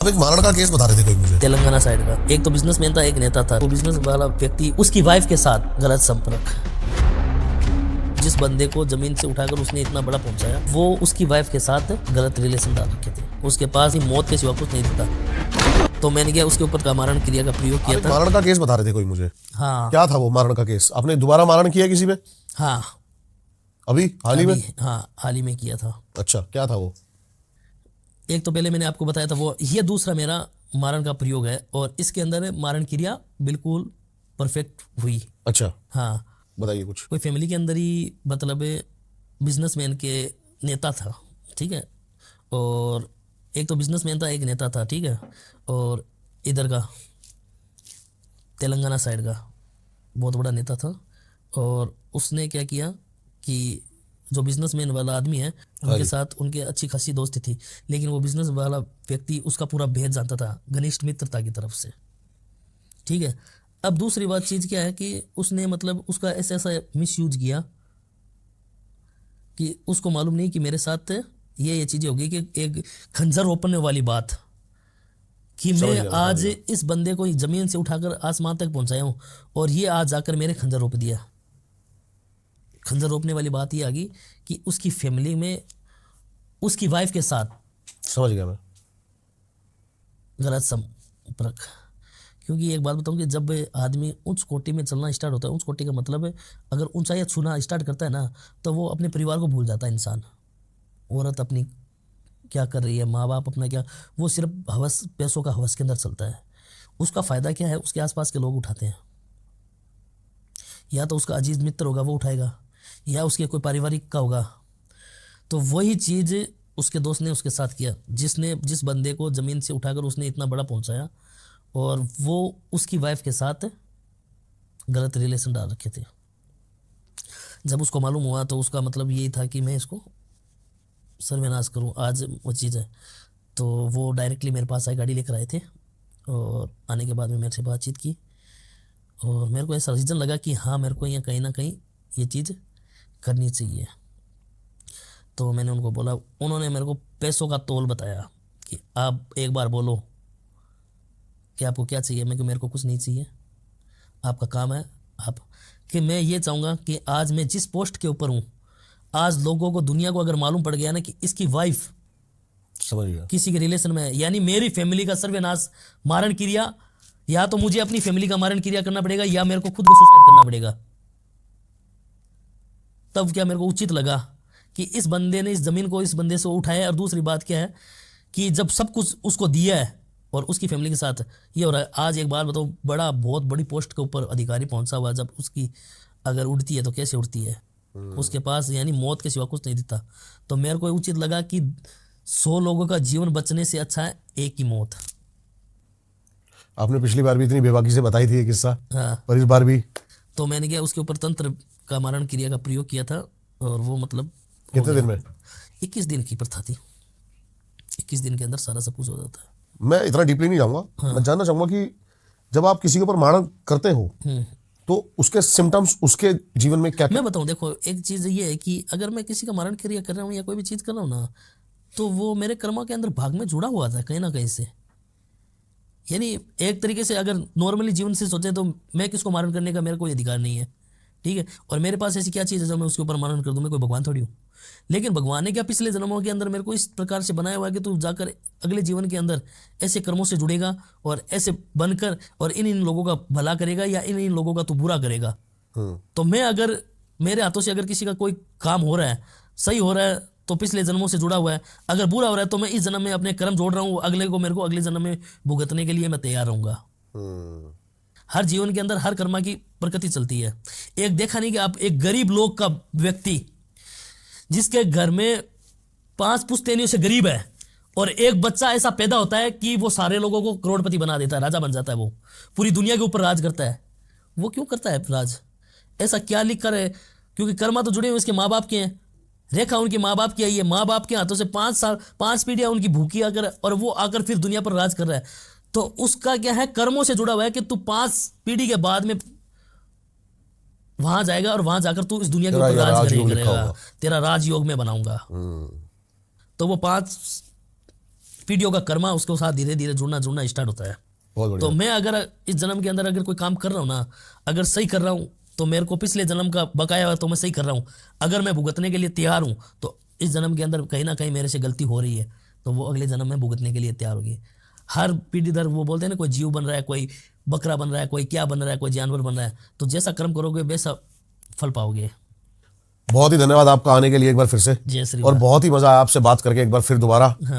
अब एक मारण का केस बता रहे थे कोई मुझे, तेलंगाना साइड का। एक तो बिजनेसमैन था, एक नेता था। वो बिजनेस वाला व्यक्ति उसकी वाइफ के साथ गलत संपर्क, जिस बंदे को जमीन से उठाकर उसने इतना बड़ा पहुंचाया, वो उसकी वाइफ के साथ गलत रिलेशन डाल रखे थे। उसके पास ही मौत के सिवा कुछ नहीं था। तो मैंने क्या उसके ऊपर का मारण क्रिया का प्रयोग किया था। मारण का केस बता रहे थे कोई मुझे। हाँ, क्या था वो मारण का केस? आपने दोबारा मारण किया किसी पे? हाँ, अभी हाल ही में? हाँ, हाल ही में किया था। अच्छा, क्या था वो? एक तो पहले मैंने आपको बताया था वो, ये दूसरा मेरा मारण का प्रयोग है और इसके अंदर मारण क्रिया बिल्कुल परफेक्ट हुई। अच्छा, हाँ, बताइए कुछ। कोई फैमिली के अंदर ही, मतलब बिजनेसमैन के नेता था, ठीक है। और एक तो बिजनेसमैन था, एक नेता था, ठीक है। और इधर का तेलंगाना साइड का बहुत बड़ा नेता था। और उसने क्या किया कि जो बिजनेसमैन वाला आदमी है उनके साथ उनके अच्छी खासी दोस्ती थी, लेकिन वो बिजनेस वाला व्यक्ति उसका पूरा भेद जानता था, घनिष्ठ मित्रता की तरफ से, ठीक है। अब दूसरी बात चीज़ क्या है कि उसने मतलब उसका ऐसा मिसयूज किया कि उसको मालूम नहीं कि मेरे साथ ये चीज़ें हो गई कि एक खंजर रोपने वाली बात कि मैं आज इस बंदे को ज़मीन से उठाकर आसमान तक पहुंचाया हूँ और ये आज जाकर मेरे खंजर रोप दिया। खंजर रोपने वाली बात ये आ गई कि उसकी फैमिली में उसकी वाइफ के साथ, समझ गया मैं, गलत संपर्क। क्योंकि एक बात बताऊं कि जब आदमी उच्च कोटि में चलना स्टार्ट होता है, उच्च कोटि का मतलब है अगर ऊंचाई छूना स्टार्ट करता है ना, तो वो अपने परिवार को भूल जाता है इंसान। औरत अपनी क्या कर रही है, माँ बाप अपना क्या, वो सिर्फ हवस, पैसों का हवस के अंदर चलता है। उसका फ़ायदा क्या है, उसके आसपास के लोग उठाते हैं। या तो उसका अजीज मित्र होगा वो उठाएगा, या उसके कोई पारिवारिक का होगा। तो वही चीज़ उसके दोस्त ने उसके साथ किया, जिस बंदे को ज़मीन से उठाकर उसने इतना बड़ा पहुंचाया और वो उसकी वाइफ के साथ गलत रिलेशन डाल रखे थे। जब उसको मालूम हुआ तो उसका मतलब यही था कि मैं इसको सर्वनाश करूं। आज वो चीज़ है तो वो डायरेक्टली मेरे पास आए, गाड़ी लेकर आए थे और आने के बाद में मेरे से बातचीत की और मेरे को ऐसा रीज़न लगा कि हाँ, मेरे को यहाँ कहीं ना कहीं ये चीज़ करनी चाहिए। तो मैंने उनको बोला, उन्होंने मेरे को पैसों का तोल बताया कि आप एक बार बोलो कि आपको क्या चाहिए। मैं कि मेरे को कुछ नहीं चाहिए, आपका काम है आप, कि मैं ये चाहूँगा कि आज मैं जिस पोस्ट के ऊपर हूँ, आज लोगों को, दुनिया को अगर मालूम पड़ गया ना कि इसकी वाइफ समझ गया किसी के रिलेशन में है, यानी मेरी फैमिली का सर्वनाश, मारण क्रिया, या तो मुझे अपनी फैमिली का मारण क्रिया करना पड़ेगा या मेरे को खुद को सुसाइड करना पड़ेगा। तब क्या मेरे को उचित लगा कि इस बंदे ने इस जमीन को इस बंदे से उठाया। और दूसरी बात क्या है कि जब सब कुछ उसको दिया है और उसकी फैमिली के साथ ये हो रहा है। आज एक बार बताओ, बड़ा बहुत बड़ी पोस्ट के ऊपर अधिकारी पहुंचा हुआ, जब उसकी अगर उड़ती है तो कैसे उड़ती है, उसके पास यानी मौत के सिवा कुछ नहीं दिखता। तो मेरे को उचित लगा कि 100 लोगों का जीवन बचने से अच्छा है एक की मौत। आपने पिछली बार भी इतनी बेबाकी से बताई थी ये किस्सा, हाँ, पर इस बार भी तो मैंने क्या उसके ऊपर तंत्र का मारण क्रिया का प्रयोग किया था और वो मतलब कितने दिन में? 21 दिन की प्रथा थी। 21 दिन के अंदर सारा सब कुछ हो जाता है। मैं इतना डीपली नहीं जाऊंगा। मैं जानना चाहूंगा कि जब आप किसी के ऊपर मारण करते हो तो उसके सिम्टम्स उसके जीवन में क्या मैं बताऊं, देखो एक चीज़ ये है कि अगर मैं किसी का मारण क्रिया कर रहा हूँ या कोई भी चीज़ कर रहा हूँ ना, तो वो मेरे कर्मों के अंदर भाग में जुड़ा हुआ था कहीं ना कहीं से। यानी एक तरीके से अगर नॉर्मली जीवन से सोचें तो मैं किसको मारण करने का मेरा कोई अधिकार नहीं है, ठीक है। और मेरे पास ऐसी क्या चीज़ है जो मैं उसके ऊपर मारण कर दूं? मैं कोई भगवान थोड़ी हूँ। लेकिन भगवान ने क्या पिछले जन्मों के अंदर मेरे को इस प्रकार से बनाया हुआ है कि तू जाकर अगले जीवन के अंदर ऐसे कर्मों से जुड़ेगा और ऐसे बनकर और इन लोगों का भला करेगा या इन लोगों का तू बुरा करेगा। तो मैं अगर मेरे हाथों से अगर किसी का कोई काम हो रहा है, सही हो रहा है, तो पिछले जन्मों से जुड़ा हुआ है। अगर बुरा हो रहा है तो मैं इस जन्म में अपने कर्म जोड़ रहा हूँ, अगले को मेरे को अगले जन्म में भुगतने के लिए मैं तैयार रहूँगा। हर जीवन के अंदर हर कर्मा की प्रकृति चलती है। एक देखा नहीं कि आप एक गरीब लोग का व्यक्ति जिसके घर में 5 पुश्तैनियों से गरीब है और एक बच्चा ऐसा पैदा होता है कि वो सारे लोगों को करोड़पति बना देता है, राजा बन जाता है, वो पूरी दुनिया के ऊपर राज करता है। वो क्यों करता है राज? ऐसा क्या लिख कर है? क्योंकि कर्मा तो जुड़े हुए इसके माँ बाप के हैं, रेखा उनके माँ बाप की आई है, माँ बाप के हाथों से 5 पीढ़ियां उनकी भूखी आकर और वो आकर फिर दुनिया पर राज कर रहा है। तो उसका क्या है, कर्मों से जुड़ा हुआ है कि तू 5 पीढ़ी के बाद में वहां जाएगा और वहां जाकर तू इस दुनिया के ऊपर राज करेगा, तेरा राजयोग में बनाऊंगा। तो वो 5 पीढ़ियों का कर्मा उसके साथ धीरे धीरे जुड़ना स्टार्ट होता है। बहुत बढ़िया। तो मैं अगर इस जन्म के अंदर अगर कोई काम कर रहा हूँ ना, अगर सही कर रहा हूँ तो मेरे को पिछले जन्म का बकाया है तो मैं सही कर रहा हूँ। अगर मैं भुगतने के लिए तैयार हूँ तो इस जन्म के अंदर कहीं ना कहीं मेरे से गलती हो रही है, तो वो अगले जन्म में भुगतने के लिए तैयार होगी। हर पीढ़ी दर वो बोलते हैं ना, कोई जीव बन रहा है, कोई बकरा बन रहा है, कोई क्या बन रहा है, कोई जानवर बन रहा है। तो जैसा कर्म करोगे वैसा फल पाओगे। बहुत ही धन्यवाद आपका आने के लिए एक बार फिर से, जय श्री और राम। बहुत ही मजा आया आपसे बात करके एक बार फिर दोबारा। हाँ।